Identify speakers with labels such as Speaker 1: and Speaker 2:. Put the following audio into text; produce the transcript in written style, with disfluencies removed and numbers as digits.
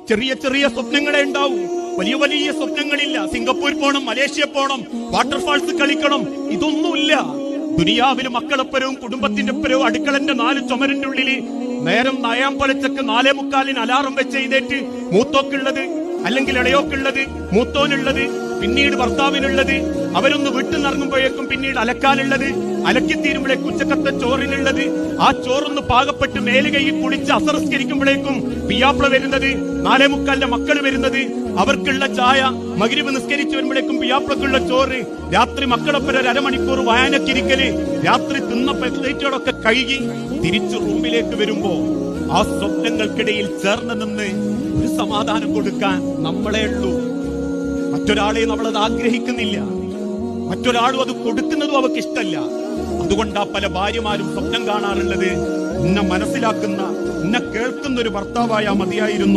Speaker 1: ചെറിയ ചെറിയ സ്വപ്നങ്ങളെ ഉണ്ടാവും, വലിയ വലിയ സ്വപ്നങ്ങളില്ല. സിംഗപ്പൂർ പോണം, മലേഷ്യ പോണം, വാട്ടർഫാൾസ് കളിക്കണം, ഇതൊന്നുമില്ല. ദുനിയാവിൽ മക്കളെപ്പരവും കുടുംബത്തിന്റെ പരവും അടുക്കളന്റെ 4 ചുമരിന്റെ ഉള്ളില് നേരം നയാൻ പൊലച്ചക്ക് 4:45 അലാറം വെച്ച് എഴുന്നേറ്റ് മൂത്തോക്കുള്ളത് അല്ലെങ്കിൽ ഇളയോക്കുള്ളത്, മൂത്തോനുള്ളത്, പിന്നീട് ഭർത്താവിനുള്ളത്, അവരൊന്ന് വിട്ടുനിറങ്ങുമ്പോഴേക്കും പിന്നീട് അലക്കാനുള്ളത്, അലക്കിത്തീരുമ്പോഴേക്കും ഉച്ചക്കത്തെ ചോറിനുള്ളത്, ആ ചോറൊന്ന് പാകപ്പെട്ട് മേലുകൈയിൽ കുളിച്ച് അസറസ്കരിക്കുമ്പോഴേക്കും പിയാപ്ല വരുന്നത്, 4:45 മക്കൾ വരുന്നത്, അവർക്കുള്ള ചായ, മഗ്രിബ് നിസ്കരിച്ചു വരുമ്പോഴേക്കും പിയാപ്ലക്കുള്ള ചോറ്, രാത്രി മക്കളൊപ്പം ഒരു അരമണിക്കൂർ വായനക്കിരിക്കല്, രാത്രി തിന്ന പ്ലേറ്റുകളൊക്കെ കഴുകി തിരിച്ചു റൂമിലേക്ക് വരുമ്പോ ആ സ്വപ്നങ്ങൾക്കിടയിൽ ചേർന്ന് നിന്ന് ഒരു സമാധാനം കൊടുക്കാൻ നമ്മളെ ഉള്ളൂ. മറ്റൊരാളെ നമ്മളത് ആഗ്രഹിക്കുന്നില്ല, മറ്റൊരാളും അത് കൊടുക്കുന്നതും അവർക്ക് ഇഷ്ടമല്ല. അതുകൊണ്ടാ പല ഭാര്യമാരും സ്വപ്നം കാണാറുള്ളത്, എന്നെ മനസ്സിലാക്കുന്ന, എന്നെ കേൾക്കുന്ന ഒരു ഭർത്താവായാ മതിയായിരുന്നു.